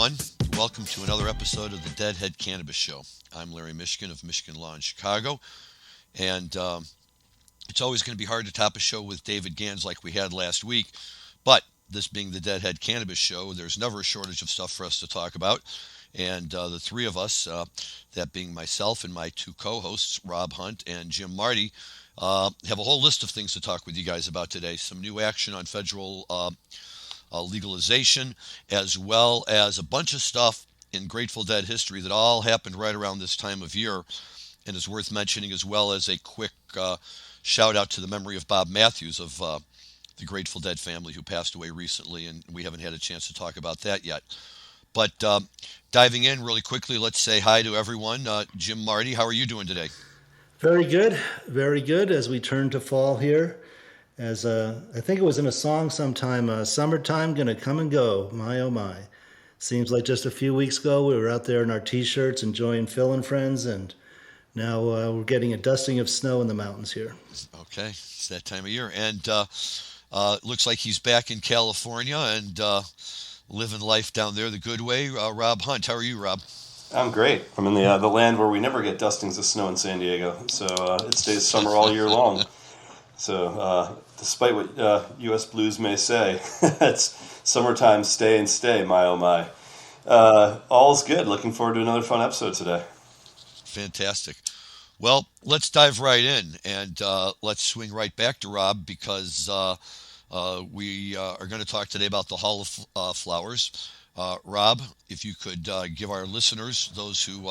everyone. Welcome to another episode of the Deadhead Cannabis Show. I'm Larry Mishkin of Mishkin Law in Chicago, and it's always going to be hard to top a show with David Gans like we had last week, but this being the Deadhead Cannabis Show, there's never a shortage of stuff for us to talk about, and the three of us, that being myself and my two co-hosts, Rob Hunt and Jim Marty, have a whole list of things to talk with you guys about today. Some new action on federal legalization, as well as a bunch of stuff in Grateful Dead history that all happened right around this time of year and is worth mentioning, as well as a quick shout out to the memory of Bob Matthews of the Grateful Dead family who passed away recently, and we haven't had a chance to talk about that yet. But diving in really quickly, let's say hi to everyone. Jim Marty, how are you doing today? Very good as we turn to fall here. As I think it was in a song sometime, summertime gonna come and go, my oh my. Seems like just a few weeks ago we were out there in our t-shirts enjoying Phil and friends, and now we're getting a dusting of snow in the mountains here. Okay, it's that time of year. And looks like he's back in California and living life down there the good way. Rob Hunt, how are you, Rob? I'm great. I'm in the land where we never get dustings of snow in San Diego, so it stays summer all year long. So despite what U.S. Blues may say, it's summertime, stay and stay, my oh my. All's good. Looking forward to another fun episode today. Fantastic. Well, let's dive right in, and let's swing right back to Rob, because we are going to talk today about the Hall of Flowers. Rob, if you could give our listeners, those who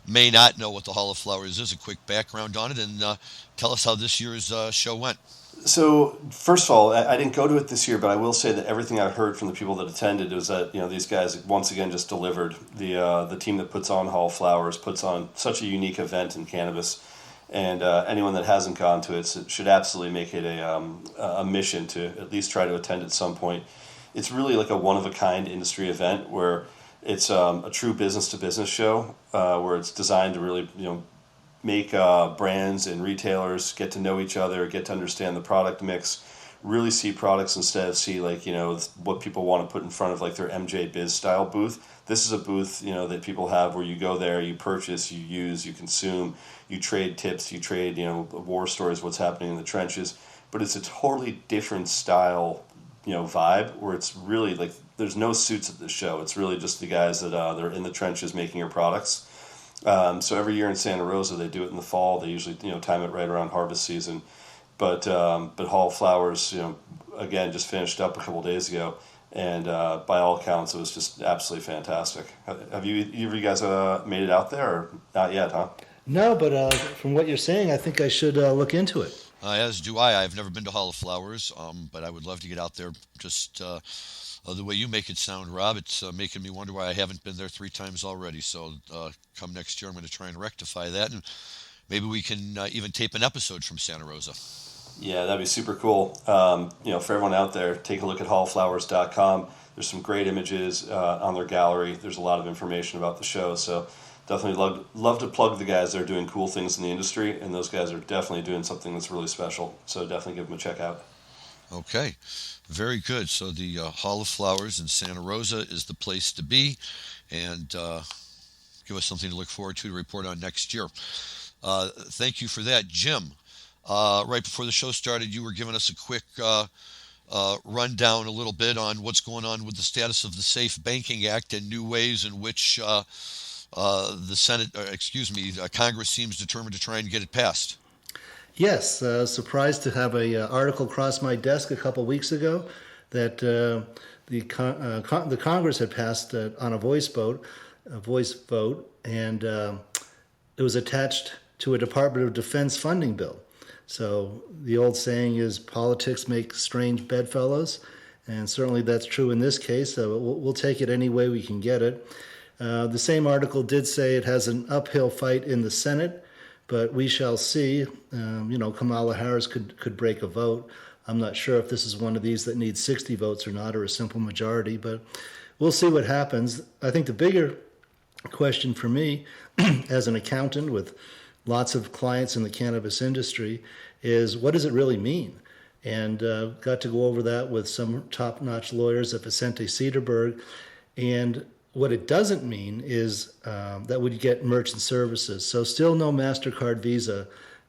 may not know what the Hall of Flowers is, a quick background on it, and tell us how this year's show went. So, first of all, I didn't go to it this year, but I will say that everything I heard from the people that attended was that these guys once again just delivered. The team that puts on Hall of Flowers puts on such a unique event in cannabis, and anyone that hasn't gone to it should absolutely make it a mission to at least try to attend at some point. It's really like a one-of-a-kind industry event where it's a true business-to-business show where it's designed to really, make brands and retailers get to know each other, get to understand the product mix, really see products instead of see what people want to put in front of like their MJ Biz style booth. This is a booth, that people have where you go there, you purchase, you use, you consume, you trade tips, you trade, war stories, what's happening in the trenches. But it's a totally different style vibe where it's really like there's no suits at this show. It's really just the guys that they're in the trenches making your products. So every year in Santa Rosa they do it in the fall. They usually time it right around harvest season. But Hall of Flowers again just finished up a couple days ago, and by all accounts it was just absolutely fantastic. Have either of you guys made it out there or not yet? Huh? No, but from what you're saying, I think I should look into it. As do I. I've never been to Hall of Flowers, but I would love to get out there. Just the way you make it sound, Rob, it's making me wonder why I haven't been there 3 times already. So come next year, I'm going to try and rectify that, and maybe we can even tape an episode from Santa Rosa. Yeah, that'd be super cool. For everyone out there, take a look at hallflowers.com. There's some great images on their gallery. There's a lot of information about the show, so definitely love to plug the guys that are doing cool things in the industry, and those guys are definitely doing something that's really special. So definitely give them a check out. Okay, very good. So the Hall of Flowers in Santa Rosa is the place to be, and give us something to look forward to report on next year. Thank you for that, Jim. Right before the show started, you were giving us a quick rundown a little bit on what's going on with the status of the Safe Banking Act and new ways in which Congress seems determined to try and get it passed. Yes, surprised to have a article cross my desk a couple weeks ago that the Congress had passed on a voice vote, and it was attached to a Department of Defense funding bill. So the old saying is politics make strange bedfellows, and certainly that's true in this case. We'll take it any way we can get it. The same article did say it has an uphill fight in the Senate, but we shall see. Kamala Harris could break a vote. I'm not sure if this is one of these that needs 60 votes or not, or a simple majority, but we'll see what happens. I think the bigger question for me, as an accountant with lots of clients in the cannabis industry, is what does it really mean? And got to go over that with some top-notch lawyers at Vicente Cederberg. And What it doesn't mean is that we get merchant services. So still no MasterCard, Visa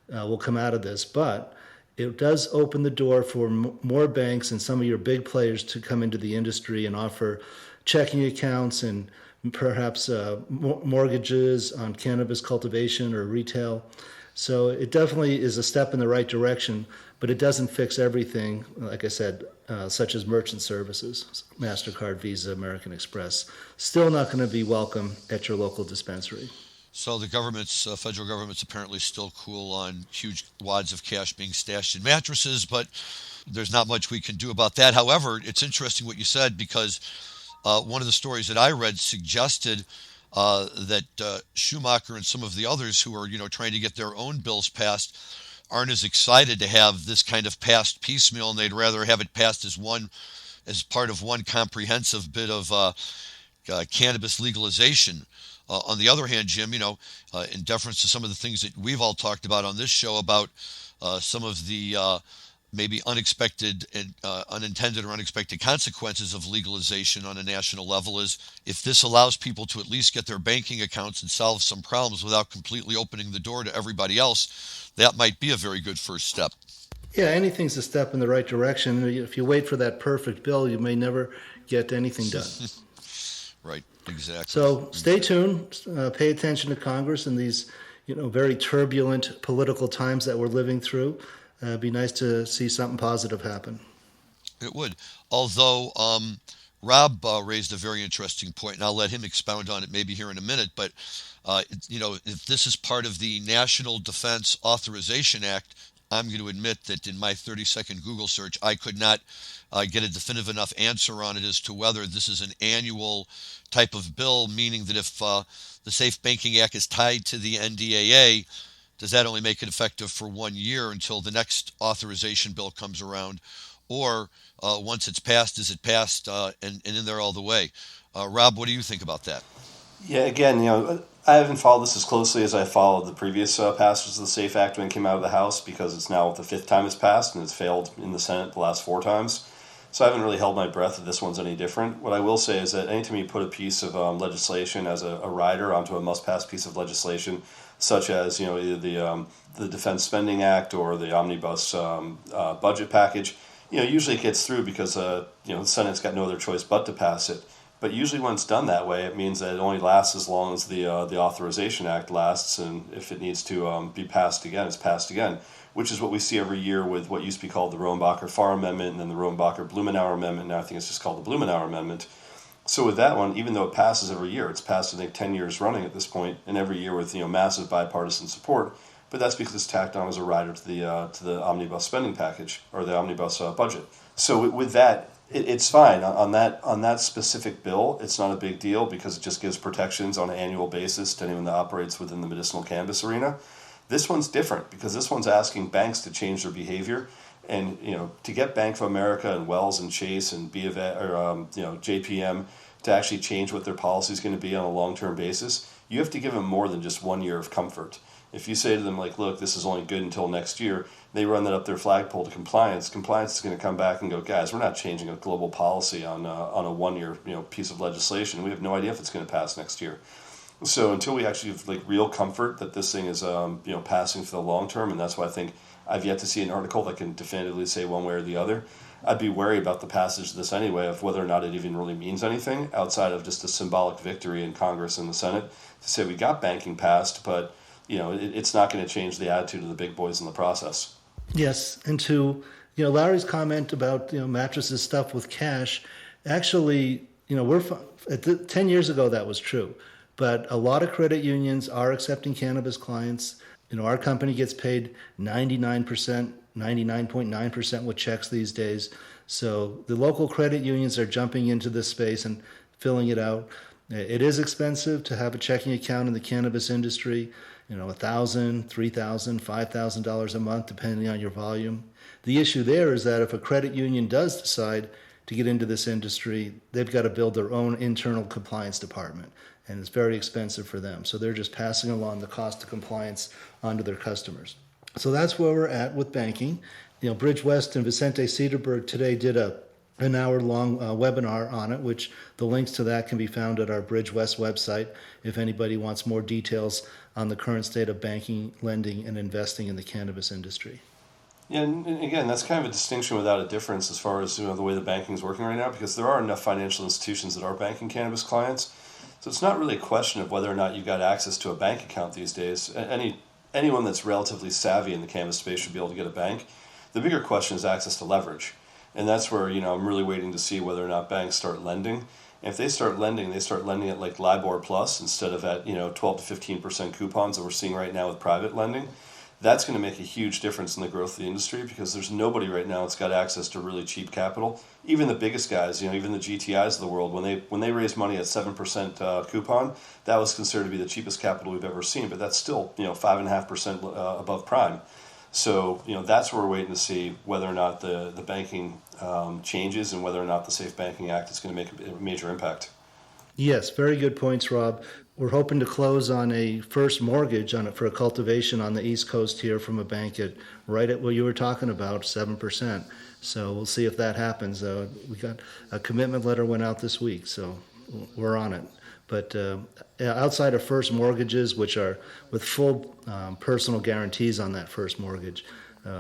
will come out of this, but it does open the door for more banks and some of your big players to come into the industry and offer checking accounts and perhaps mortgages on cannabis cultivation or retail. So it definitely is a step in the right direction, but it doesn't fix everything, like I said, such as merchant services, MasterCard, Visa, American Express. Still not going to be welcome at your local dispensary. So the federal government's apparently still cool on huge wads of cash being stashed in mattresses, but there's not much we can do about that. However, it's interesting what you said, because one of the stories that I read suggested that Schumacher and some of the others who are, trying to get their own bills passed aren't as excited to have this kind of passed piecemeal, and they'd rather have it passed as part of one comprehensive bit of cannabis legalization. On the other hand, Jim, in deference to some of the things that we've all talked about on this show about some of the maybe unexpected and unintended or unexpected consequences of legalization on a national level, is if this allows people to at least get their banking accounts and solve some problems without completely opening the door to everybody else, that might be a very good first step. Yeah, anything's a step in the right direction. If you wait for that perfect bill, you may never get anything done. Right, exactly. So stay tuned. Pay attention to Congress in these, very turbulent political times that we're living through. It'd be nice to see something positive happen. It would. Although Rob raised a very interesting point, and I'll let him expound on it maybe here in a minute. But, if this is part of the National Defense Authorization Act, I'm going to admit that in my 30-second Google search, I could not get a definitive enough answer on it as to whether this is an annual type of bill, meaning that if the Safe Banking Act is tied to the NDAA, does that only make it effective for 1 year until the next authorization bill comes around? Or once it's passed, is it passed and in there all the way? Rob, what do you think about that? Yeah, again, I haven't followed this as closely as I followed the previous passages of the SAFE Act when it came out of the House, because it's now the fifth time it's passed and it's failed in the Senate the last 4 times. So I haven't really held my breath that this one's any different. What I will say is that anytime you put a piece of legislation as a rider onto a must-pass piece of legislation, such as either the Defense Spending Act or the Omnibus budget package, usually it gets through because the Senate's got no other choice but to pass it. But usually when it's done that way, it means that it only lasts as long as the Authorization Act lasts, and if it needs to be passed again, it's passed again, which is what we see every year with what used to be called the Rohrabacher-Farr Amendment and then the Rohrabacher-Blumenauer Amendment. Now I think it's just called the Blumenauer Amendment. So with that one, even though it passes every year, it's passed I think 10 years running at this point, and every year with massive bipartisan support. But that's because it's tacked on as a rider to the omnibus spending package or the omnibus budget. So with that, it's fine on that specific bill. It's not a big deal because it just gives protections on an annual basis to anyone that operates within the medicinal cannabis arena. This one's different because this one's asking banks to change their behavior. And to get Bank of America and Wells and Chase and JPM to actually change what their policy is going to be on a long-term basis, you have to give them more than just 1 year of comfort. If you say to them look, this is only good until next year, they run that up their flagpole to compliance. Compliance is going to come back and go, guys, we're not changing a global policy on a 1 year piece of legislation. We have no idea if it's going to pass next year. So until we actually have real comfort that this thing is passing for the long term, and that's why I think I've yet to see an article that can definitively say one way or the other. I'd be wary about the passage of this anyway, of whether or not it even really means anything outside of just a symbolic victory in Congress and the Senate to say we got banking passed, but it's not going to change the attitude of the big boys in the process. Yes, and to Larry's comment about mattresses stuffed with cash, actually we're 10 years ago that was true, but a lot of credit unions are accepting cannabis clients. Our company gets paid 99.9% with checks these days. So the local credit unions are jumping into this space and filling it out. It is expensive to have a checking account in the cannabis industry, $1,000, $3,000, $5,000 a month, depending on your volume. The issue there is that if a credit union does decide to get into this industry, they've got to build their own internal compliance department, and it's very expensive for them. So they're just passing along the cost of compliance onto their customers. So that's where we're at with banking. Bridge West and Vicente Cedarburg today did a an hour-long webinar on it, which the links to that can be found at our Bridge West website if anybody wants more details on the current state of banking, lending, and investing in the cannabis industry. Yeah, and again, that's kind of a distinction without a difference as far as the way the banking is working right now, because there are enough financial institutions that are banking cannabis clients. So it's not really a question of whether or not you got access to a bank account these days. Anyone that's relatively savvy in the cannabis space should be able to get a bank. The bigger question is access to leverage, and that's where I'm really waiting to see whether or not banks start lending. And if they start lending at like LIBOR plus instead of at 12 to 15% coupons that we're seeing right now with private lending. That's going to make a huge difference in the growth of the industry, because there's nobody right now that's got access to really cheap capital. Even the biggest guys, even the GTIs of the world, when they raise money at 7% coupon, that was considered to be the cheapest capital we've ever seen. But that's still 5.5% above prime. So that's where we're waiting to see whether or not the banking changes and whether or not the Safe Banking Act is going to make a major impact. Yes, very good points, Rob. We're hoping to close on a first mortgage for a cultivation on the East Coast here from a bank right at what you were talking about, 7%. So we'll see if that happens. We got a commitment letter went out this week, so we're on it. But outside of first mortgages, which are with full personal guarantees on that first mortgage,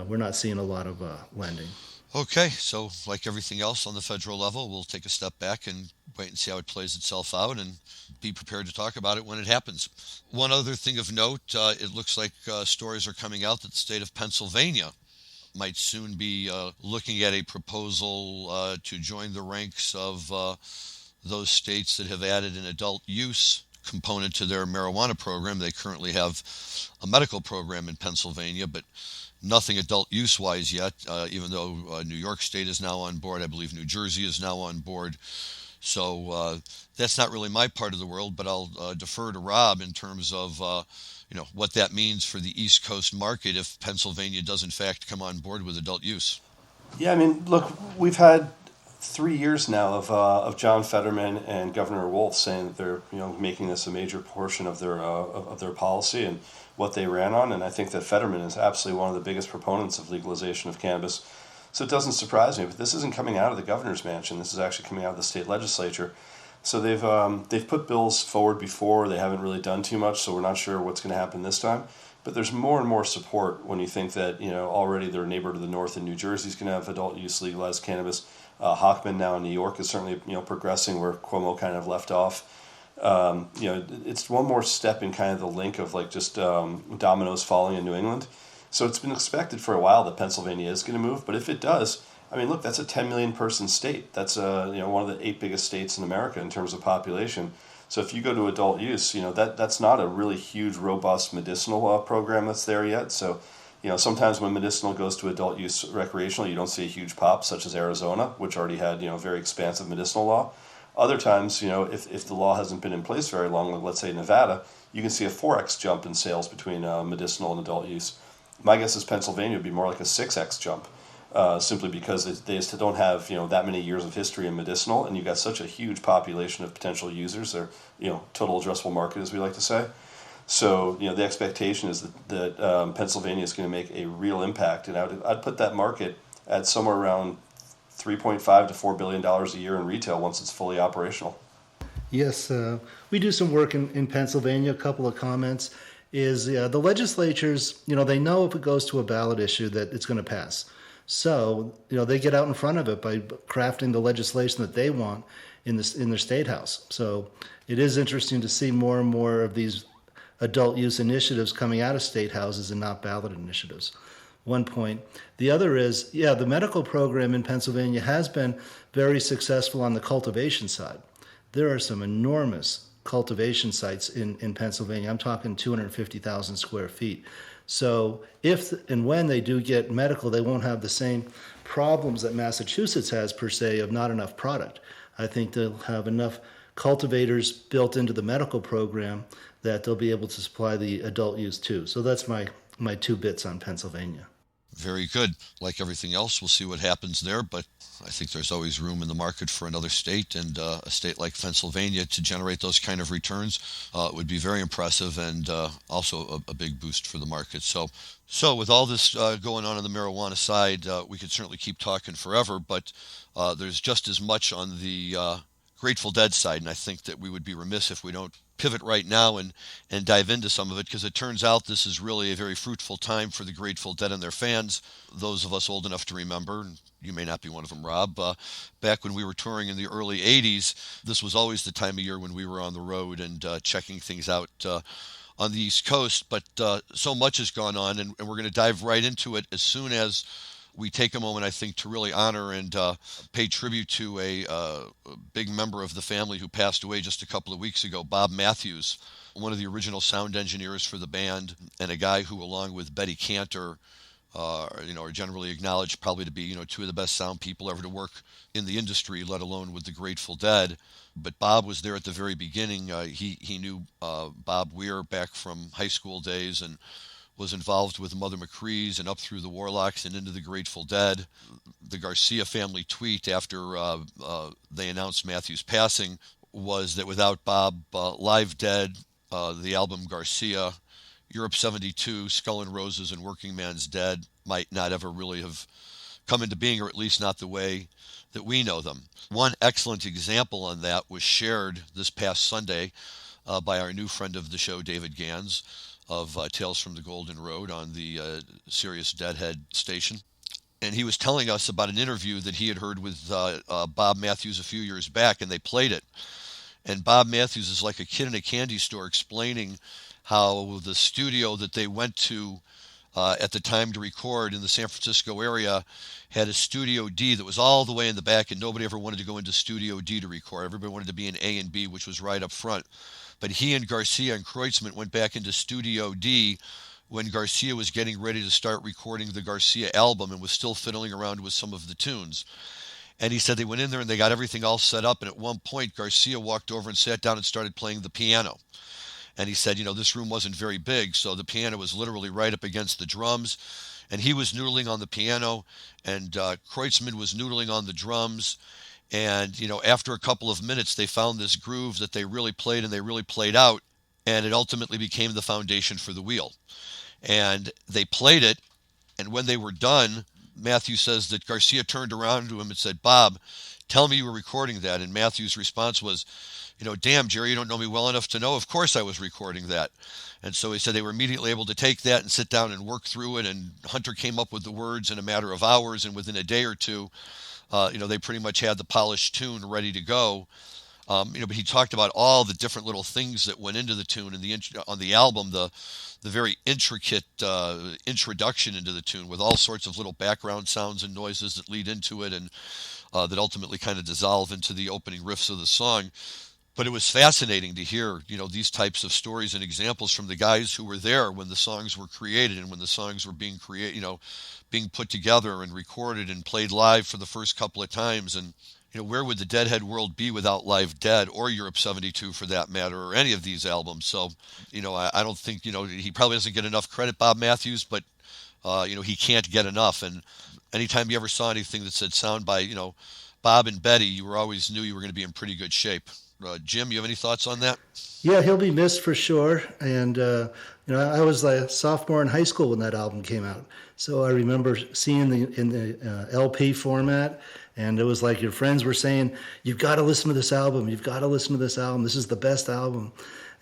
we're not seeing a lot of lending. Okay, so like everything else on the federal level, we'll take a step back and wait and see how it plays itself out and be prepared to talk about it when it happens. One other thing of note, it looks like stories are coming out that the state of Pennsylvania might soon be looking at a proposal to join the ranks of those states that have added an adult use component to their marijuana program. They currently have a medical program in Pennsylvania, but nothing adult use wise yet, even though New York State is now on board. I believe New Jersey is now on board. So that's not really my part of the world, but I'll defer to Rob in terms of what that means for the East Coast market if Pennsylvania does in fact come on board with adult use. Yeah, I mean, look, we've had 3 years now of John Fetterman and Governor Wolf saying that they're making this a major portion of their policy and what they ran on, and I think that Fetterman is absolutely one of the biggest proponents of legalization of cannabis. So it doesn't surprise me, but this isn't coming out of the governor's mansion. This is actually coming out of the state legislature. So they've put bills forward before. They haven't really done too much, so we're not sure what's going to happen this time. But there's more and more support when you think that already their neighbor to the north in New Jersey is going to have adult use legalized cannabis. Hockman now in New York is certainly progressing where Cuomo kind of left off. It's one more step in kind of the link of just dominoes falling in New England. So it's been expected for a while that Pennsylvania is going to move, but if it does, I mean, look, that's a 10 million person state. That's one of the 8 biggest states in America in terms of population. So if you go to adult use, that's not a really huge, robust medicinal program that's there yet. So sometimes when medicinal goes to adult use recreational, you don't see a huge pop, such as Arizona, which already had very expansive medicinal law. Other times, if the law hasn't been in place very long, like let's say Nevada, you can see a 4x jump in sales between medicinal and adult use. My guess is Pennsylvania would be more like a 6x jump, simply because they just don't have that many years of history in medicinal, and you've got such a huge population of potential users, or total addressable market, as we like to say. So the expectation is that Pennsylvania is going to make a real impact, and I'd put that market at somewhere around $3.5 to $4 billion a year in retail once it's fully operational. Yes, we do some work in Pennsylvania. A couple of comments is the legislatures, they know if it goes to a ballot issue that it's going to pass. So, they get out in front of it by crafting the legislation that they want in their state house. So it is interesting to see more and more of these adult use initiatives coming out of state houses and not ballot initiatives. One point. The other is, the medical program in Pennsylvania has been very successful on the cultivation side. There are some enormous cultivation sites in Pennsylvania. I'm talking 250,000 square feet. So if and when they do get medical, they won't have the same problems that Massachusetts has, per se, of not enough product. I think they'll have enough cultivators built into the medical program that they'll be able to supply the adult use too. So that's my 2 bits on Pennsylvania. Very good. Like everything else, we'll see what happens there, but I think there's always room in the market for another state, and a state like Pennsylvania to generate those kind of returns would be very impressive, and also a big boost for the market. So with all this going on the marijuana side, we could certainly keep talking forever, but there's just as much on the Grateful Dead side, and I think that we would be remiss if we don't pivot right now and dive into some of it, because it turns out this is really a very fruitful time for the Grateful Dead and their fans. Those of us old enough to remember, and you may not be one of them, Rob, back when we were touring in the early 80s, this was always the time of year when we were on the road and checking things out on the East Coast. But so much has gone on, and we're going to dive right into it as soon as we take a moment, I think, to really honor and pay tribute to a big member of the family who passed away just a couple of weeks ago, Bob Matthews, one of the original sound engineers for the band, and a guy who, along with Betty Cantor, are generally acknowledged probably to be, two of the best sound people ever to work in the industry, let alone with the Grateful Dead. But Bob was there at the very beginning. He knew Bob Weir back from high school days, and was involved with Mother McCree's and up through the Warlocks and into the Grateful Dead. The Garcia family tweet after they announced Matthews' passing was that without Bob, Live Dead, the album Garcia, Europe 72, Skull and Roses, and Working Man's Dead might not ever really have come into being, or at least not the way that we know them. One excellent example on that was shared this past Sunday by our new friend of the show, David Gans, of Tales from the Golden Road on the Sirius Deadhead station. And he was telling us about an interview that he had heard with Bob Matthews a few years back, and they played it. And Bob Matthews is like a kid in a candy store explaining how the studio that they went to at the time to record in the San Francisco area had a Studio D that was all the way in the back, and nobody ever wanted to go into Studio D to record. Everybody wanted to be in A and B, which was right up front. But he and Garcia and Kreutzmann went back into Studio D when Garcia was getting ready to start recording the Garcia album and was still fiddling around with some of the tunes. And he said they went in there and they got everything all set up, and at one point Garcia walked over and sat down and started playing the piano. And he said, this room wasn't very big, so the piano was literally right up against the drums, and he was noodling on the piano, and Kreutzmann was noodling on the drums. And, after a couple of minutes, they found this groove that they really played, and they really played out, and it ultimately became the foundation for the Wheel. And they played it, and when they were done, Matthew says that Garcia turned around to him and said, "Bob, tell me you were recording that." And Matthew's response was, "Damn, Jerry, you don't know me well enough to know. Of course I was recording that." And so he said they were immediately able to take that and sit down and work through it, and Hunter came up with the words in a matter of hours, and within a day or two, they pretty much had the polished tune ready to go. But he talked about all the different little things that went into the tune, and on the album, the very intricate introduction into the tune with all sorts of little background sounds and noises that lead into it, and that ultimately kind of dissolve into the opening riffs of the song. But it was fascinating to hear, these types of stories and examples from the guys who were there when the songs were created and when the songs were being being put together and recorded and played live for the first couple of times. And, where would the Deadhead world be without Live Dead or Europe 72 for that matter, or any of these albums? So, I don't think, he probably doesn't get enough credit, Bob Matthews, but, he can't get enough. And anytime you ever saw anything that said sound by, Bob and Betty, you always knew you were going to be in pretty good shape. Jim, you have any thoughts on that? Yeah, he'll be missed for sure. And, I was a sophomore in high school when that album came out. So I remember seeing in the LP format, and it was like your friends were saying, "You've got to listen to this album. You've got to listen to this album. This is the best album."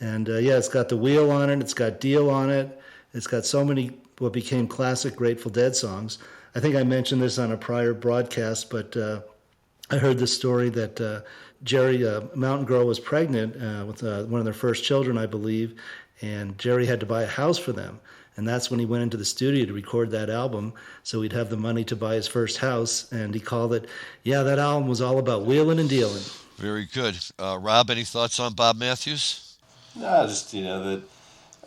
And it's got The Wheel on it. It's got Deal on it. It's got so many what became classic Grateful Dead songs. I think I mentioned this on a prior broadcast, but I heard this story that Jerry, Mountain Girl, was pregnant with one of their first children, I believe, and Jerry had to buy a house for them. And that's when he went into the studio to record that album, so he'd have the money to buy his first house. And he called it, that album was all about wheeling and dealing. Very good. Rob, any thoughts on Bob Matthews? No, just, that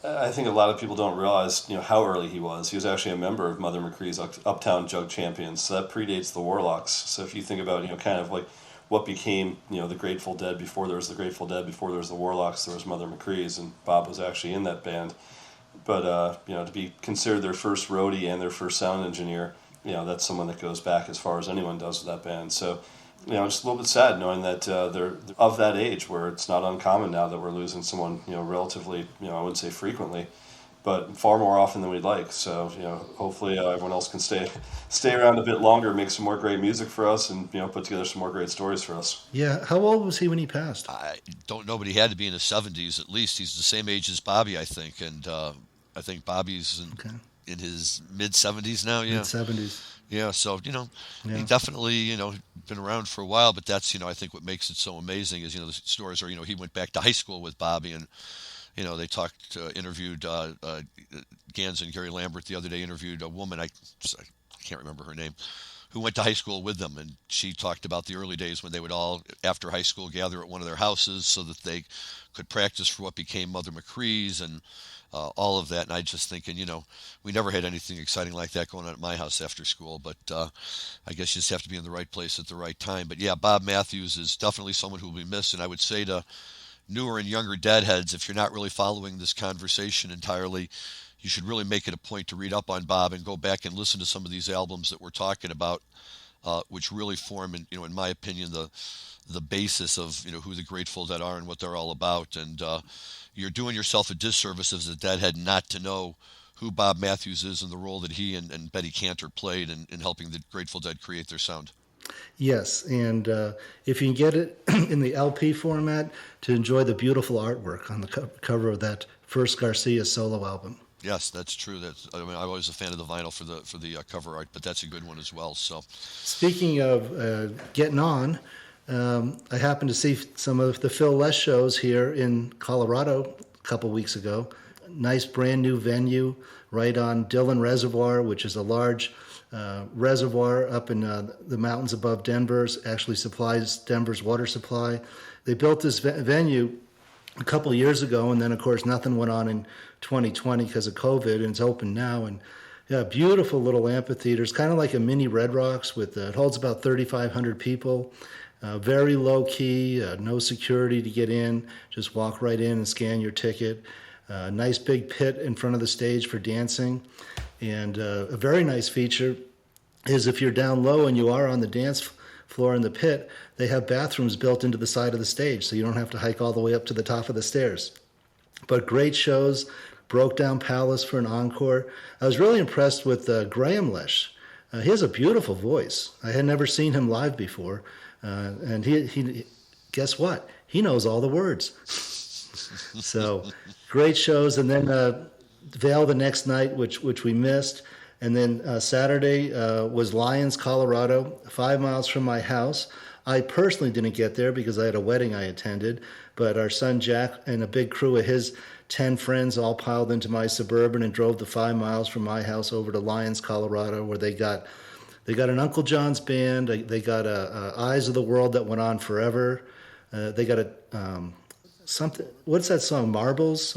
I think a lot of people don't realize, how early he was. He was actually a member of Mother McCree's Uptown Jug Champions, so that predates the Warlocks. So if you think about, kind of like what became, the Grateful Dead before there was the Grateful Dead, before there was the Warlocks, there was Mother McCree's, and Bob was actually in that band. But to be considered their first roadie and their first sound engineer, that's someone that goes back as far as anyone does with that band. So, just a little bit sad knowing that they're of that age where it's not uncommon now that we're losing someone, relatively, I wouldn't say frequently, but far more often than we'd like. So, hopefully everyone else can stay around a bit longer, make some more great music for us, and, put together some more great stories for us. Yeah. How old was he when he passed? I don't know, but he had to be in his 70s at least. He's the same age as Bobby, I think, and I think Bobby's in his mid-70s now. Yeah, Mid-70s. Yeah, so he definitely been around for a while, but that's I think what makes it so amazing is the stories are he went back to high school with Bobby, and they interviewed Gans and Gary Lambert the other day interviewed a woman I can't remember her name who went to high school with them, and she talked about the early days when they would all after high school gather at one of their houses so that they could practice for what became Mother McCree's and all of that. And I just thinking, we never had anything exciting like that going on at my house after school, but I guess you just have to be in the right place at the right time. But yeah, Bob Matthews is definitely someone who will be missed, and I would say to newer and younger Deadheads, if you're not really following this conversation entirely, you should really make it a point to read up on Bob and go back and listen to some of these albums that we're talking about, which really form, in my opinion, the basis of who the Grateful Dead are and what they're all about. And you're doing yourself a disservice as a Deadhead not to know who Bob Matthews is and the role that he and Betty Cantor played in helping the Grateful Dead create their sound. Yes, and if you can get it in the LP format, to enjoy the beautiful artwork on the cover of that first Garcia Solo album. Yes, that's true. I'm always a fan of the vinyl for the cover art, but that's a good one as well. So, speaking of getting on, I happened to see some of the Phil Lesh shows here in Colorado a couple weeks ago. Nice brand new venue right on Dillion Reservoir, which is a large reservoir up in the mountains above Denver. Actually supplies Denver's water supply. They built this venue a couple of years ago, and then of course nothing went on in 2020 because of COVID, and it's open now. And yeah, beautiful little amphitheater. It's kind of like a mini Red Rocks with it holds about 3,500 people. Very low key, no security to get in. Just walk right in and scan your ticket. Nice big pit in front of the stage for dancing. And a very nice feature is if you're down low and you are on the dance floor in the pit, they have bathrooms built into the side of the stage, so you don't have to hike all the way up to the top of the stairs. But great shows. Broke Down Palace for an encore. I was really impressed with Graham Lesh. He has a beautiful voice. I had never seen him live before. And he guess what? He knows all the words. So great shows. And then Vail the next night, which we missed. And then Saturday was Lyons, Colorado, 5 miles from my house. I personally didn't get there because I had a wedding I attended, but our son Jack and a big crew of his 10 friends all piled into my Suburban and drove the 5 miles from my house over to Lyons, Colorado, where they got an Uncle John's band. They got a Eyes of the World that went on forever. They got a something. What's that song? Marbles?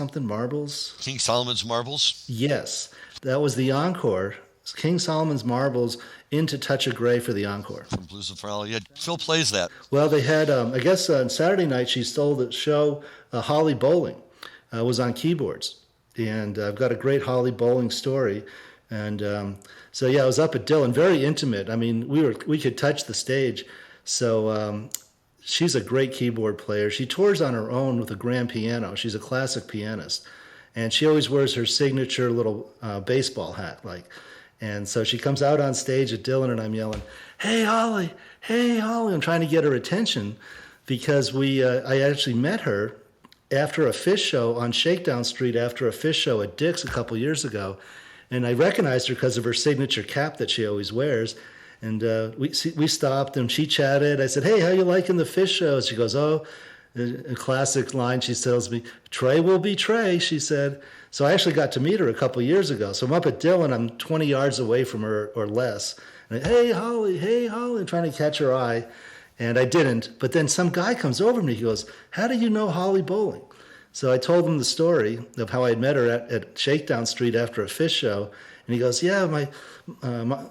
King Solomon's Marbles? Yes, that was the encore. King Solomon's Marbles into Touch of Grey for the encore. From Blues of Farrell. Yeah, Phil plays that. Well, they had, I guess on Saturday night, she stole the show. Holly Bowling was on keyboards. And I've got a great Holly Bowling story. And so, yeah, I was up at Dillion, very intimate. I mean, we could touch the stage. So she's a great keyboard player. She tours on her own with a grand piano. She's a classic pianist. And she always wears her signature little baseball hat, And so she comes out on stage at Dillion, and I'm yelling, "Hey, Holly! Hey, Holly!" I'm trying to get her attention because I actually met her after a Fish show on Shakedown Street after a Fish show at Dick's a couple years ago. And I recognized her because of her signature cap that she always wears. And we stopped, and she chatted. I said, "Hey, how you liking the Fish show?" She goes, "Oh," a classic line she tells me, "Trey will be Trey," she said. So I actually got to meet her a couple years ago. So I'm up at Dillion. I'm 20 yards away from her or less. And hey, Holly, I'm trying to catch her eye. And I didn't. But then some guy comes over to me. He goes, "How do you know Holly Bowling?" So I told him the story of how I had met her at Shakedown Street after a Fish show. And he goes, yeah,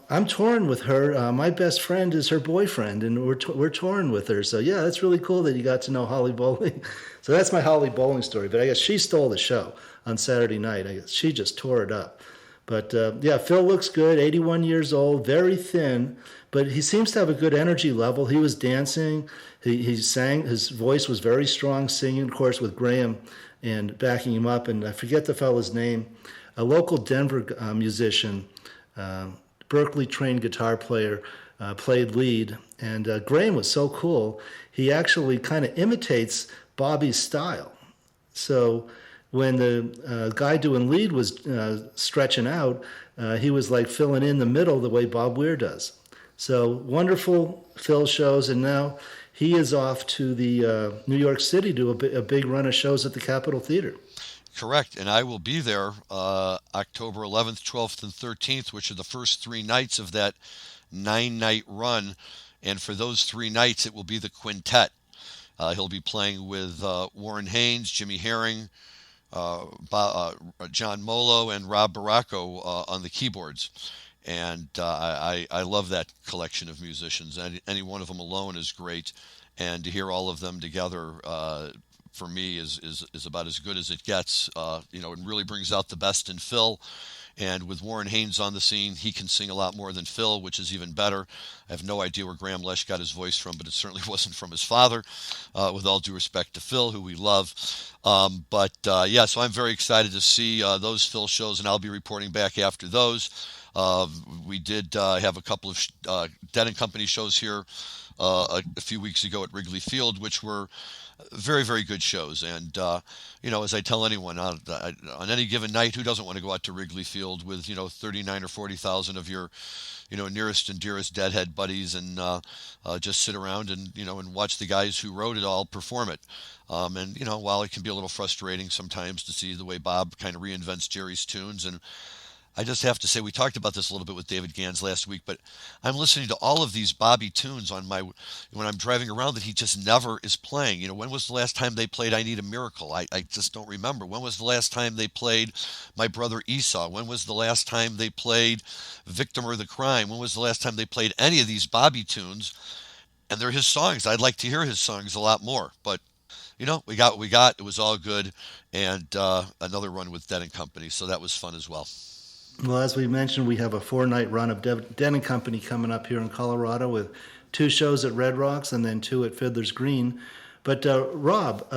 I'm torn with her. My best friend is her boyfriend, and we're torn with her. So yeah, that's really cool that you got to know Holly Bowling. So that's my Holly Bowling story. But I guess she stole the show on Saturday night. I guess she just tore it up. But yeah, Phil looks good, 81 years old, very thin, but he seems to have a good energy level. He was dancing, he sang, his voice was very strong, singing, of course, with Graham and backing him up. And I forget the fellow's name, a local Denver musician, Berkeley-trained guitar player, played lead. And Graham was so cool, he actually kind of imitates Bobby's style. So when the guy doing lead was stretching out, he was like filling in the middle the way Bob Weir does. So wonderful Phil shows, and now he is off to the New York City to a big run of shows at the Capitol Theater. Correct, and I will be there October 11th, 12th, and 13th, which are the first 3 nights of that 9-night run. And for those 3 nights, it will be the quintet. He'll be playing with Warren Haynes, Jimmy Herring, John Molo, and Rob Baracco on the keyboards. And I love that collection of musicians. Any one of them alone is great. And to hear all of them together, for me, is about as good as it gets. It really brings out the best in Phil. And with Warren Haynes on the scene, he can sing a lot more than Phil, which is even better. I have no idea where Graham Lesh got his voice from, but it certainly wasn't from his father, with all due respect to Phil, who we love. So I'm very excited to see those Phil shows, and I'll be reporting back after those. We did have a couple of Dead & Company shows here a few weeks ago at Wrigley Field, which were very, very good shows. And, as I tell anyone, on any given night, who doesn't want to go out to Wrigley Field with, 39 or 40,000 of your, nearest and dearest Deadhead buddies, and just sit around and, and watch the guys who wrote it all perform it. While it can be a little frustrating sometimes to see the way Bob kind of reinvents Jerry's tunes, and I just have to say, we talked about this a little bit with David Gans last week, but I'm listening to all of these Bobby tunes when I'm driving around that he just never is playing. When was the last time they played I Need a Miracle? I just don't remember. When was the last time they played My Brother Esau? When was the last time they played Victim or the Crime? When was the last time they played any of these Bobby tunes? And they're his songs. I'd like to hear his songs a lot more, but we got what we got. It was all good, and another run with Dead & Company, so that was fun as well. Well, as we mentioned, we have a 4-night run of Dead & Company coming up here in Colorado with 2 shows at Red Rocks and then 2 at Fiddler's Green. But Rob,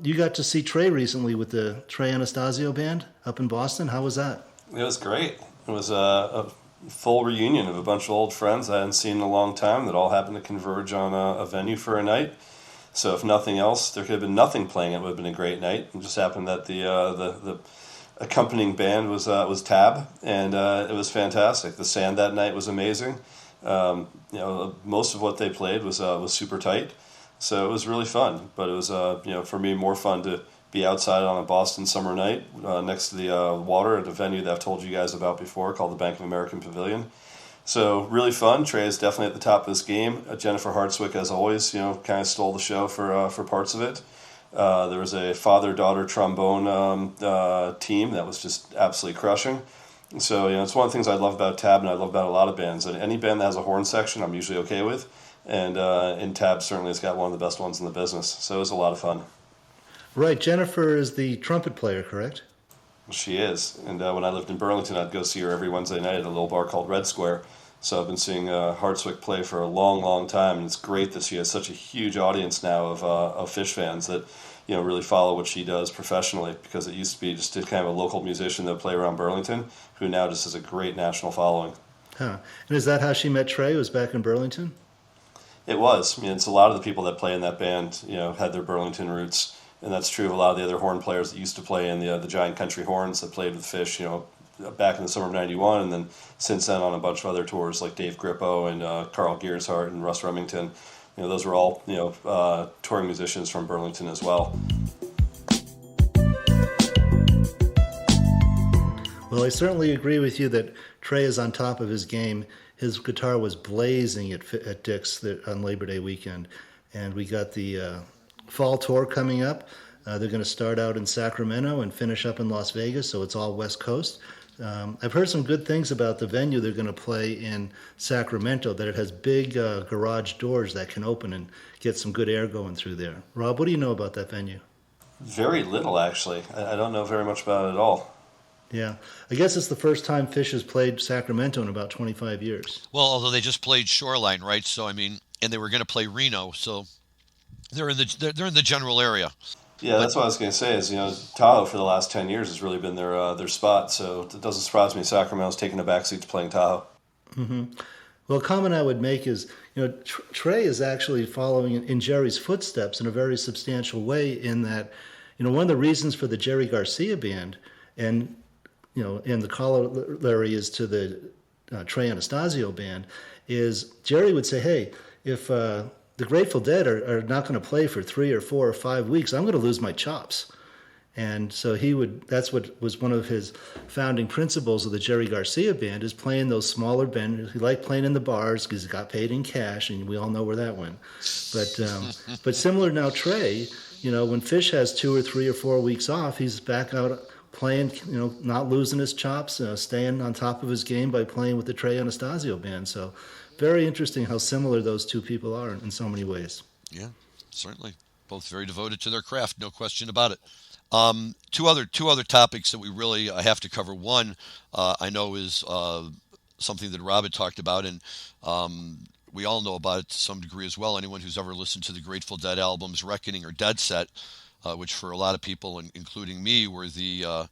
you got to see Trey recently with the Trey Anastasio Band up in Boston. How was that? It was great. It was a full reunion of a bunch of old friends I hadn't seen in a long time that all happened to converge on a venue for a night. So if nothing else, there could have been nothing playing. It would have been a great night. It just happened that the accompanying band was Tab, and it was fantastic. The Sand that night was amazing. Most of what they played was super tight, so it was really fun. But it was for me more fun to be outside on a Boston summer night next to the water at a venue that I've told you guys about before called the Bank of America Pavilion. So really fun. Trey is definitely at the top of this game. Jennifer Hartswick, as always, kind of stole the show for parts of it. There was a father-daughter trombone team that was just absolutely crushing. So, it's one of the things I love about Tab, and I love about a lot of bands. And any band that has a horn section, I'm usually okay with. And Tab certainly has got one of the best ones in the business. So it was a lot of fun. Right. Jennifer is the trumpet player, correct? She is. And when I lived in Burlington, I'd go see her every Wednesday night at a little bar called Red Square. So I've been seeing Hartswick play for a long, long time, and it's great that she has such a huge audience now of Fish fans that really follow what she does professionally, because it used to be just kind of a local musician that would play around Burlington, who now just has a great national following. Huh. And is that how she met Trey? It was back in Burlington? It was. It's a lot of the people that play in that band, had their Burlington roots, and that's true of a lot of the other horn players that used to play in the Giant Country Horns that played with Fish, back in the summer of '91, and then since then on a bunch of other tours like Dave Grippo and Carl Gearshardt and Russ Remington. Those were all touring musicians from Burlington as well. Well, I certainly agree with you that Trey is on top of his game. His guitar was blazing at Dick's on Labor Day weekend, and we got the fall tour coming up. They're going to start out in Sacramento and finish up in Las Vegas, so it's all West Coast. I've heard some good things about the venue they're going to play in Sacramento, that it has big garage doors that can open and get some good air going through there. Rob, what do you know about that venue? Very little, actually. I don't know very much about it at all. Yeah, I guess it's the first time Phish has played Sacramento in about 25 years. Well, although they just played Shoreline, right? So I mean, and they were going to play Reno, so they're in the general area. Yeah, that's what I was going to say. Is Tahoe for the last 10 years has really been their spot. So it doesn't surprise me Sacramento's taking a backseat to playing Tahoe. Mm-hmm. Well, a comment I would make is, Trey is actually following in Jerry's footsteps in a very substantial way. In that, one of the reasons for the Jerry Garcia band, and and the corollary is to the Trey Anastasio band, is Jerry would say, hey, if the Grateful Dead are not going to play for 3 or 4 or 5 weeks, I'm going to lose my chops. And so that's what was one of his founding principles of the Jerry Garcia band, is playing those smaller bands. He liked playing in the bars because he got paid in cash, and we all know where that went. But similar now, Trey, when Phish has 2 or 3 or 4 weeks off, he's back out playing, not losing his chops, staying on top of his game by playing with the Trey Anastasio band. So very interesting how similar those two people are in so many ways. Yeah, certainly. Both very devoted to their craft, no question about it. Two other topics that we really have to cover. One, I know is something that Rob had talked about, and we all know about it to some degree as well. Anyone who's ever listened to the Grateful Dead albums, Reckoning or Dead Set, which for a lot of people, including me, were the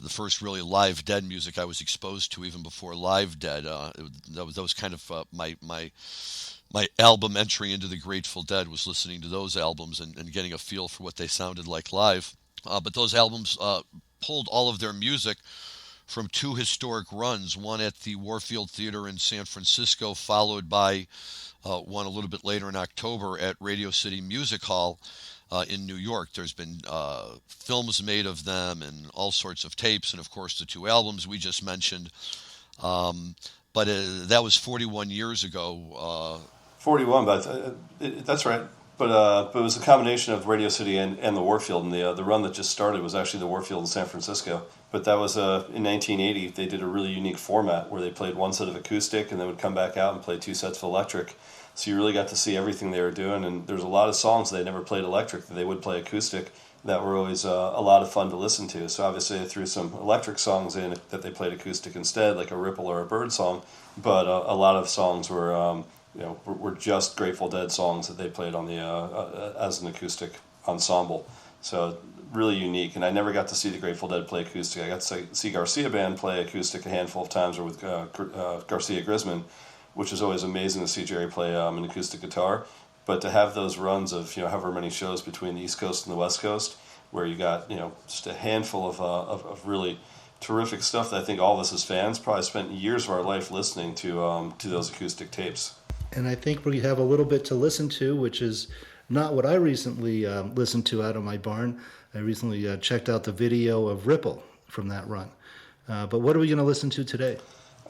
first really live Dead music I was exposed to, even before Live Dead. That was kind of my album entry into the Grateful Dead, was listening to those albums and getting a feel for what they sounded like live. But those albums pulled all of their music from 2 historic runs, one at the Warfield Theater in San Francisco, followed by one a little bit later in October at Radio City Music Hall in New York. There's been films made of them and all sorts of tapes, and of course the 2 albums we just mentioned. But that was 41 years ago. 41, but that's right. But it was a combination of Radio City and the Warfield, and the run that just started was actually the Warfield in San Francisco. But that was in 1980. They did a really unique format where they played 1 set of acoustic and then would come back out and play 2 sets of electric. So you really got to see everything they were doing, and there's a lot of songs they never played electric that they would play acoustic that were always a lot of fun to listen to. So obviously they threw some electric songs in that they played acoustic instead, like a Ripple or a Bird song. But a lot of songs were were just Grateful Dead songs that they played on the as an acoustic ensemble. So really unique. And I never got to see the Grateful Dead play acoustic. I got to see Garcia Band play acoustic a handful of times, or with Garcia Grisman, which is always amazing to see Jerry play an acoustic guitar. But to have those runs of however many shows between the East Coast and the West Coast, where you got just a handful of really terrific stuff that I think all of us as fans probably spent years of our life listening to those acoustic tapes. And I think we have a little bit to listen to, which is not what I recently listened to out of my barn. I recently checked out the video of Ripple from that run. But what are we going to listen to today?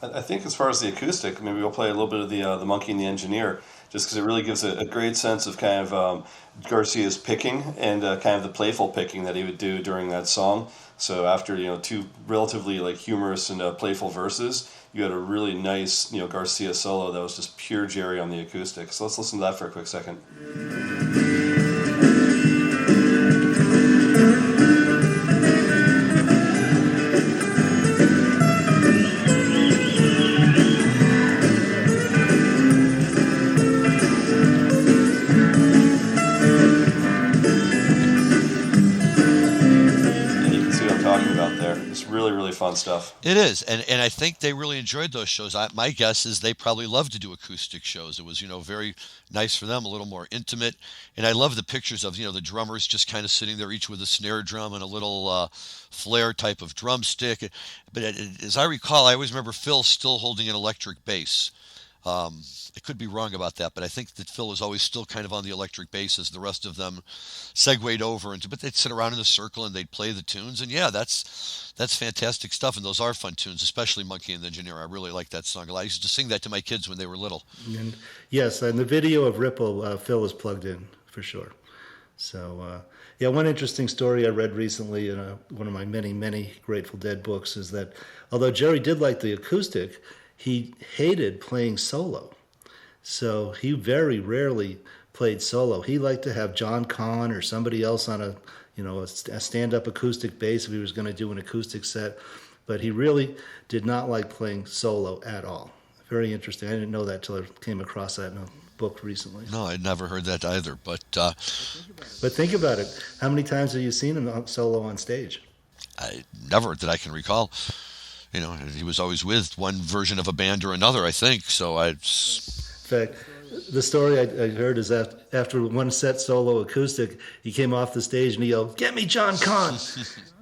I think as far as the acoustic, maybe we'll play a little bit of the Monkey and the Engineer, just because it really gives a great sense of kind of Garcia's picking and kind of the playful picking that he would do during that song. So after 2 relatively humorous and playful verses, you had a really nice Garcia solo that was just pure Jerry on the acoustic. So let's listen to that for a quick second. Really fun stuff. It is, and I think they really enjoyed those shows. My guess is they probably love to do acoustic shows. It was very nice for them, a little more intimate. And I love the pictures of the drummers just kind of sitting there, each with a snare drum and a little flare type of drumstick. But as I recall, I always remember Phil still holding an electric bass. I could be wrong about that, but I think that Phil was always still kind of on the electric bass as the rest of them segued over into. But they'd sit around in a circle and they'd play the tunes, and yeah, that's fantastic stuff. And those are fun tunes, especially Monkey and the Engineer. I really like that song a lot. I used to sing that to my kids when they were little. And yes, and the video of Ripple, Phil is plugged in for sure. So, yeah, one interesting story I read recently in one of my many Grateful Dead books is that although Jerry did like the acoustic, he hated playing solo. So he very rarely played solo. He liked to have John Conn or somebody else on a stand-up acoustic bass if he was going to do an acoustic set. But he really did not like playing solo at all. Very interesting. I didn't know that till I came across that in a book recently. No, I'd never heard that either. But think about it. How many times have you seen him solo on stage? I never that I can recall. He was always with one version of a band or another, I think. So In fact, the story I heard is that after one set solo acoustic, he came off the stage and he yelled, "Get me John Conn!"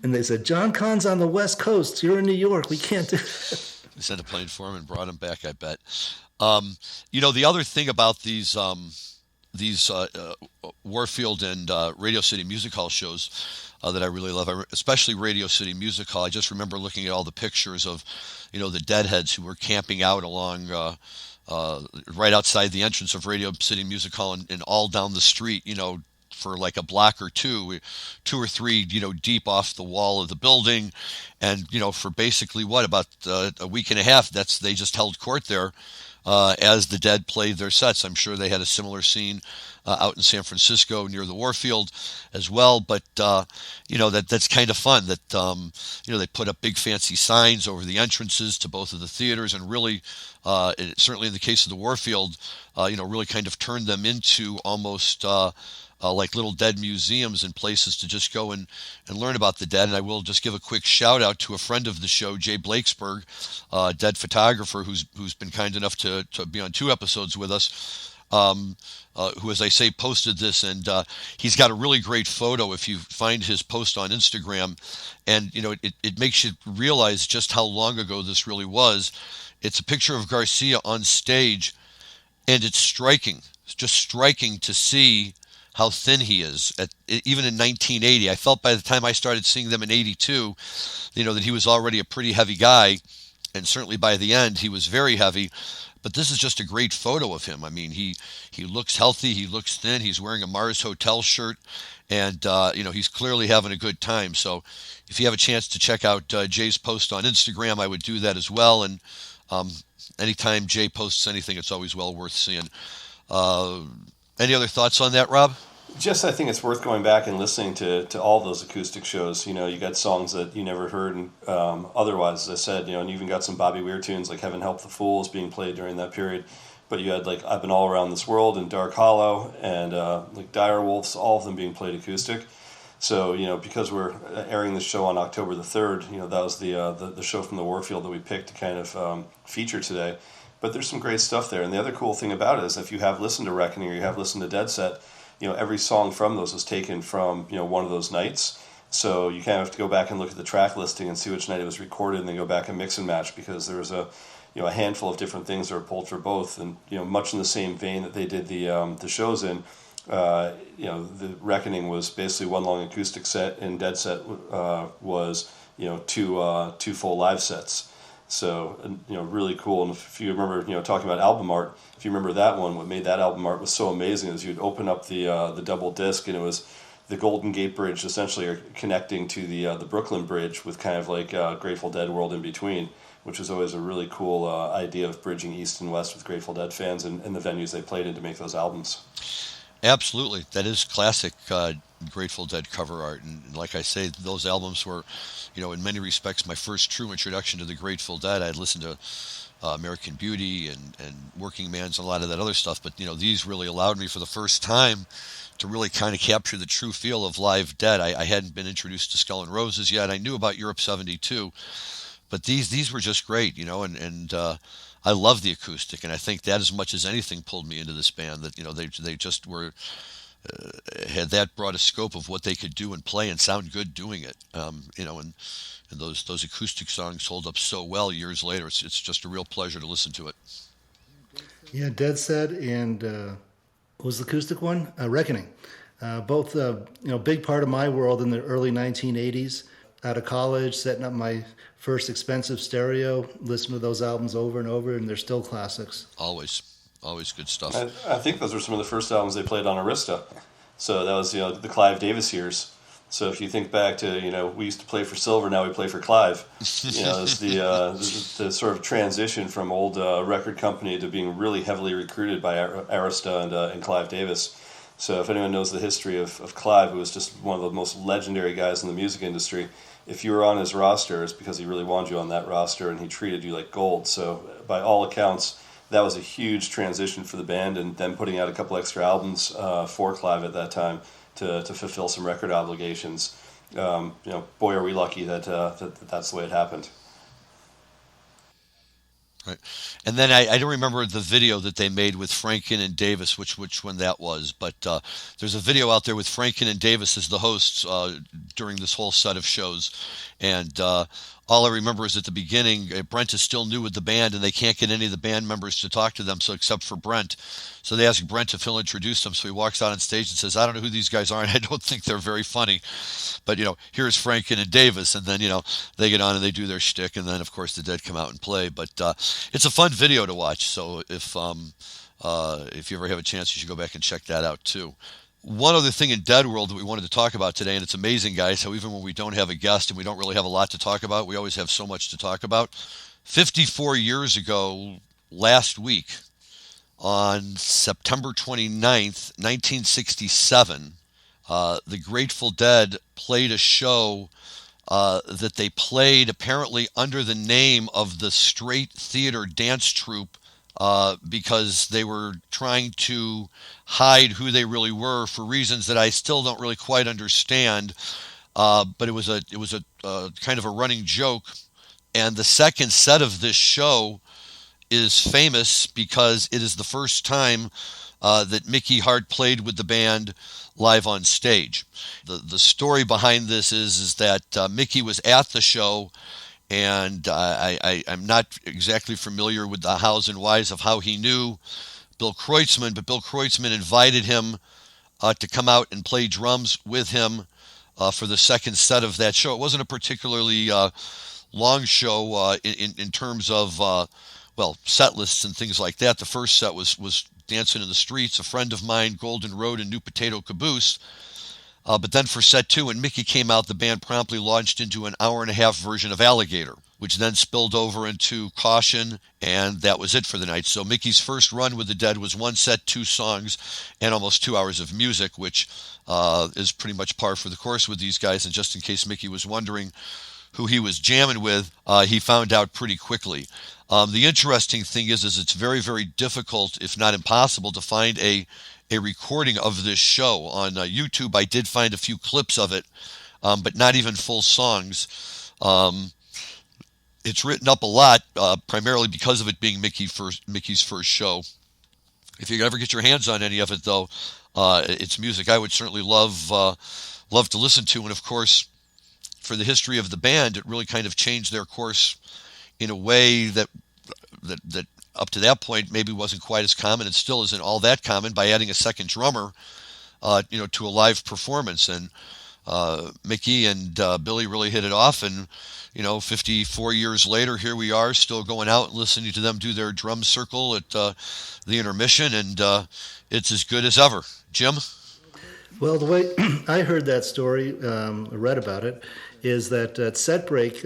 And they said, "John Conn's on the West Coast. You're in New York. We can't do it." They sent a plane for him and brought him back, I bet. The other thing about these Warfield and Radio City Music Hall shows that I really love, especially Radio City Music Hall. I just remember looking at all the pictures of, the Deadheads who were camping out along right outside the entrance of Radio City Music Hall and all down the street, for like a block or two or three, deep off the wall of the building. And, for basically about a week and a half, they just held court there as the Dead played their sets. I'm sure they had a similar scene out in San Francisco near the Warfield as well. But, that's kind of fun that, they put up big fancy signs over the entrances to both of the theaters and really, certainly in the case of the Warfield, really kind of turned them into almost like little Dead museums and places to just go and learn about the Dead. And I will just give a quick shout out to a friend of the show, Jay Blakesberg, Dead photographer, who's been kind enough to be on 2 episodes with us, who, as I say, posted this. And he's got a really great photo if you find his post on Instagram. And, it makes you realize just how long ago this really was. It's a picture of Garcia on stage, and it's striking. It's just striking to see how thin he is. Even in 1980, I felt by the time I started seeing them in 82, that he was already a pretty heavy guy, and certainly by the end, he was very heavy. But this is just a great photo of him. I mean, he looks healthy, he looks thin, he's wearing a Mars Hotel shirt, and, he's clearly having a good time. So if you have a chance to check out Jay's post on Instagram, I would do that as well. And anytime Jay posts anything, it's always well worth seeing. Any other thoughts on that, Rob? Just, I think it's worth going back and listening to all those acoustic shows. You got songs that you never heard and, otherwise, as I said, and you even got some Bobby Weir tunes like Heaven Help the Fools being played during that period. But you had like I've Been All Around This World and Dark Hollow and like Dire Wolves, all of them being played acoustic. So, because we're airing this show on October the 3rd, that was the show from the Warfield that we picked to kind of feature today. But there's some great stuff there. And the other cool thing about it is if you have listened to Reckoning or you have listened to Dead Set, every song from those was taken from, one of those nights. So you kind of have to go back and look at the track listing and see which night it was recorded and then go back and mix and match because there was a handful of different things that were pulled for both. And, much in the same vein that they did the shows in, the Reckoning was basically one long acoustic set and Dead Set was, two full live sets. So, really cool. And if you remember, talking about album art, if you remember that one, what made that album art was so amazing is you'd open up the double disc and it was the Golden Gate Bridge essentially connecting to the Brooklyn Bridge with kind of like Grateful Dead world in between, which was always a really cool idea of bridging East and West with Grateful Dead fans and the venues they played in to make those albums. Absolutely. That is classic Grateful Dead cover art. And like I say, those albums were, in many respects, my first true introduction to the Grateful Dead. I had listened to American Beauty and Working Man's and a lot of that other stuff. But, these really allowed me for the first time to really kind of capture the true feel of live Dead. I hadn't been introduced to Skull and Roses yet. I knew about Europe 72. But these were just great, and I love the acoustic, and I think that as much as anything pulled me into this band. That they just were had that broad a scope of what they could do and play and sound good doing it. And those acoustic songs hold up so well years later. It's just a real pleasure to listen to it. Yeah, Dead Set and what was the acoustic one? Reckoning. Both big part of my world in the early 1980s. Out of college, setting up my first expensive stereo, listening to those albums over and over, and they're still classics. Always good stuff. I think those were some of the first albums they played on Arista. So that was the Clive Davis years. So if you think back to we used to play for Silver, now we play for Clive. It's the sort of transition from old record company to being really heavily recruited by Arista and Clive Davis. So if anyone knows the history of Clive, who was just one of the most legendary guys in the music industry, if you were on his roster, it's because he really wanted you on that roster and he treated you like gold. So by all accounts, that was a huge transition for the band, and then putting out a couple extra albums for Clive at that time to fulfill some record obligations. Boy, are we lucky that that's the way it happened. Right. And then I don't remember the video that they made with Franken and Davis, which one that was, but there's a video out there with Franken and Davis as the hosts during this whole set of shows. And all I remember is at the beginning, Brent is still new with the band, and they can't get any of the band members to talk to them, so except for Brent. So they ask Brent if he'll introduce them. So he walks out on stage and says, "I don't know who these guys are, and I don't think they're very funny. But, here's Franken and Davis." And then, they get on and they do their shtick. And then, of course, the Dead come out and play. But it's a fun video to watch. So if you ever have a chance, you should go back and check that out, too. One other thing in Dead World that we wanted to talk about today, and it's amazing, guys, how even when we don't have a guest and we don't really have a lot to talk about, we always have so much to talk about. 54 years ago, last week, on September 29th, 1967, the Grateful Dead played a show that they played apparently under the name of the Straight Theater Dance Troupe because they were trying to hide who they really were for reasons that I still don't really quite understand. But it was a kind of a running joke. And the second set of this show is famous because it is the first time that Mickey Hart played with the band live on stage. The story behind this is that Mickey was at the show, and I'm not exactly familiar with the hows and whys of how he knew Bill Kreutzmann, but Bill Kreutzmann invited him to come out and play drums with him for the second set of that show. It wasn't a particularly long show in terms of set lists and things like that. The first set was Dancing in the Streets, A Friend of Mine, Golden Road, and New Potato Caboose. But then for set two, when Mickey came out, the band promptly launched into an hour-and-a-half version of Alligator, which then spilled over into Caution, and that was it for the night. So Mickey's first run with the Dead was one set, two songs, and almost 2 hours of music, which is pretty much par for the course with these guys. And just in case Mickey was wondering who he was jamming with, he found out pretty quickly. The interesting thing is it's very, very difficult, if not impossible, to find a recording of this show. On YouTube, I did find a few clips of it, but not even full songs. It's written up a lot, primarily because of it being Mickey's first show. If you ever get your hands on any of it, though, it's music I would certainly love to listen to. And, of course, for the history of the band, it really kind of changed their course in a way that up to that point maybe wasn't quite as common, and still isn't all that common, by adding a second drummer to a live performance. And Mickey and Billy really hit it off, and 54 years later, here we are still going out and listening to them do their drum circle at the intermission, and it's as good as ever. Jim? Well, the way I heard that story, read about it, is that at set break,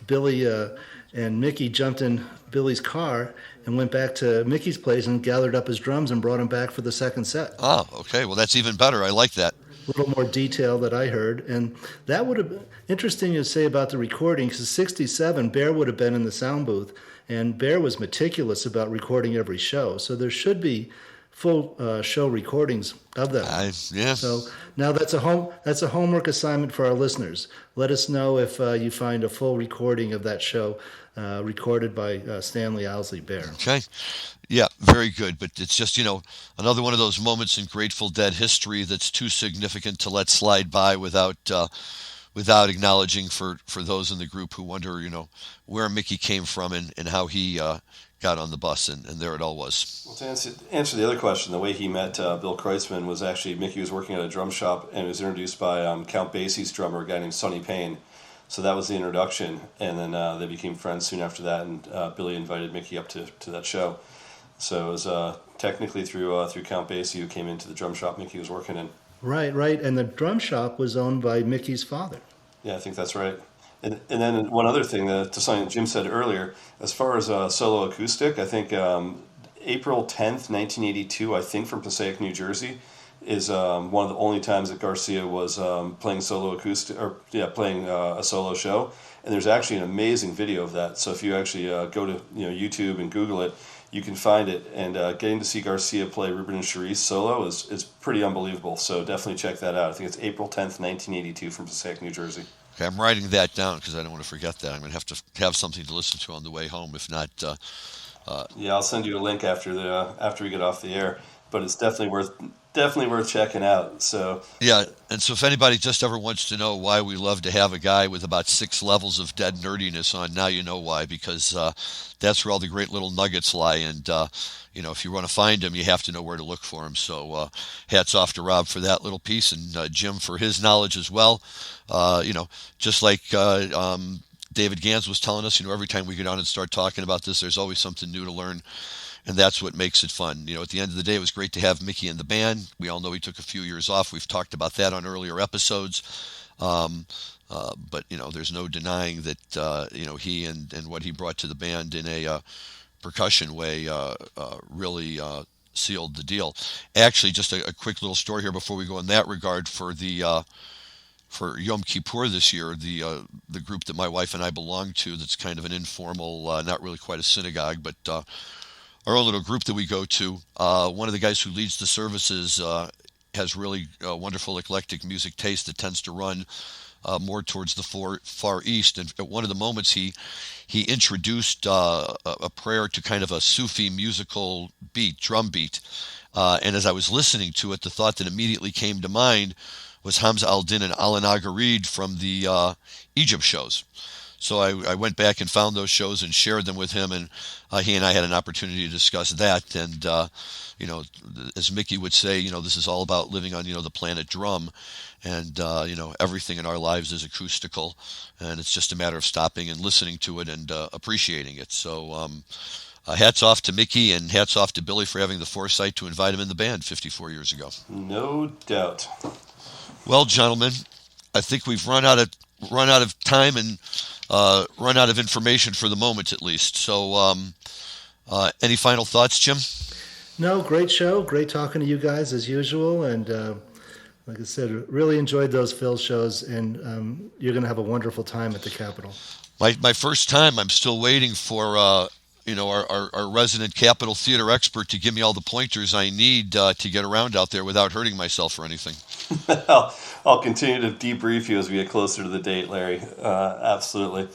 Billy and Mickey jumped in Billy's car and went back to Mickey's place and gathered up his drums and brought him back for the second set. Oh, okay. Well, that's even better. I like that. A little more detail that I heard. And that would have been interesting to say about the recording, because 67, Bear would have been in the sound booth, and Bear was meticulous about recording every show. So there should be full show recordings of them. Yeah. So now that's a homework assignment for our listeners. Let us know if you find a full recording of that show recorded by Stanley Owsley Bear. Okay. Yeah, very good. But it's just, another one of those moments in Grateful Dead history that's too significant to let slide by without acknowledging for those in the group who wonder, where Mickey came from and how he got on the bus, and there it all was. Well, to answer the other question, the way he met Bill Kreutzmann was actually Mickey was working at a drum shop and was introduced by Count Basie's drummer, a guy named Sonny Payne. So that was the introduction, and then they became friends soon after that, and Billy invited Mickey up to that show. So it was technically through Count Basie, who came into the drum shop Mickey was working in. Right, right. And the drum shop was owned by Mickey's father. Yeah, I think that's right. And then one other thing to something Jim said earlier, as far as solo acoustic, I think April 10th, 1982, I think from Passaic, New Jersey, is one of the only times that Garcia was playing solo acoustic, or yeah, playing a solo show. And there's actually an amazing video of that. So if you actually go to YouTube and Google it, you can find it. And getting to see Garcia play Ruben and Cherise solo is pretty unbelievable. So definitely check that out. I think it's April 10th, 1982 from Passaic, New Jersey. Okay, I'm writing that down because I don't want to forget that. I'm going to have something to listen to on the way home. If not, Yeah, I'll send you a link after we get off the air. But it's definitely worth checking out. So yeah. And so if anybody just ever wants to know why we love to have a guy with about 6 levels of dead nerdiness on, now you know why, because that's where all the great little nuggets lie. And if you want to find him, you have to know where to look for him. So hats off to Rob for that little piece, and Jim for his knowledge as well. Just like David Gans was telling us, every time we get on and start talking about this, there's always something new to learn. And that's what makes it fun. At the end of the day, it was great to have Mickey in the band. We all know he took a few years off. We've talked about that on earlier episodes. But there's no denying that, he and what he brought to the band in a percussion way really sealed the deal. Actually, just a quick little story here before we go in that regard for for Yom Kippur this year, the group that my wife and I belong to, that's kind of an informal, not really quite a synagogue, but our own little group that we go to. One of the guys who leads the services has really wonderful eclectic music taste that tends to run more towards the far east. And at one of the moments, he introduced a prayer to kind of a Sufi musical beat, drum beat. And as I was listening to it, the thought that immediately came to mind was Hamza al-Din and Alan Agarid from the Egypt shows. So I went back and found those shows and shared them with him, and he and I had an opportunity to discuss that. And as Mickey would say, this is all about living on the planet drum, and everything in our lives is acoustical, and it's just a matter of stopping and listening to it and appreciating it. So hats off to Mickey, and hats off to Billy for having the foresight to invite him in the band 54 years ago. no doubt. Well, gentlemen, I think we've run out of time and run out of information for the moment, at least. So, any final thoughts, Jim? No, great show. Great talking to you guys as usual. And like I said, really enjoyed those Phil shows. And you're going to have a wonderful time at the Capitol. My first time. I'm still waiting for our resident Capitol Theater expert to give me all the pointers I need to get around out there without hurting myself or anything. I'll continue to debrief you as we get closer to the date, Larry. Absolutely.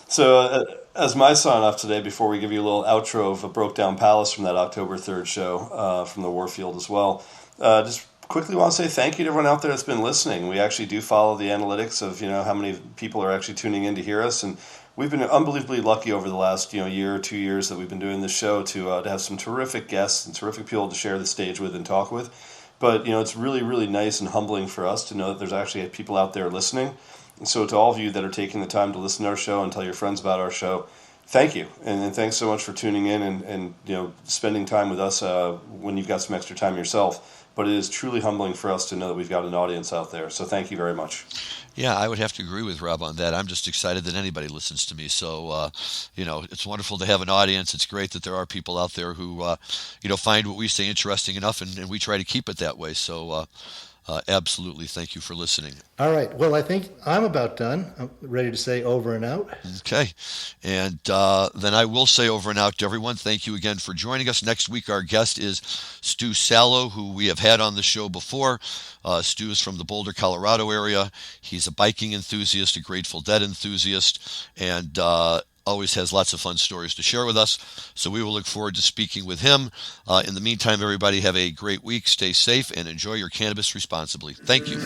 So, as my sign off today, before we give you a little outro of a Broke Down Palace from that October 3rd show from the Warfield as well, just quickly want to say thank you to everyone out there that's been listening. We actually do follow the analytics of how many people are actually tuning in to hear us, and we've been unbelievably lucky over the last year or 2 years that we've been doing this show to have some terrific guests and terrific people to share the stage with and talk with. But it's really, really nice and humbling for us to know that there's actually people out there listening. And so to all of you that are taking the time to listen to our show and tell your friends about our show, thank you. And thanks so much for tuning in and spending time with us when you've got some extra time yourself. But it is truly humbling for us to know that we've got an audience out there. So thank you very much. Yeah, I would have to agree with Rob on that. I'm just excited that anybody listens to me. So, it's wonderful to have an audience. It's great that there are people out there who, find what we say interesting enough, and we try to keep it that way. So, absolutely, thank you for listening. All right. Well, I think I'm about done. I'm ready to say over and out. Okay. And then I will say over and out to everyone, thank you again for joining us. Next week, our guest is Stu Sallow, who we have had on the show before. Stu is from the Boulder, Colorado area. He's a biking enthusiast, a Grateful Dead enthusiast, and always has lots of fun stories to share with us. So we will look forward to speaking with him. In the meantime, everybody have a great week. Stay safe and enjoy your cannabis responsibly. Thank you.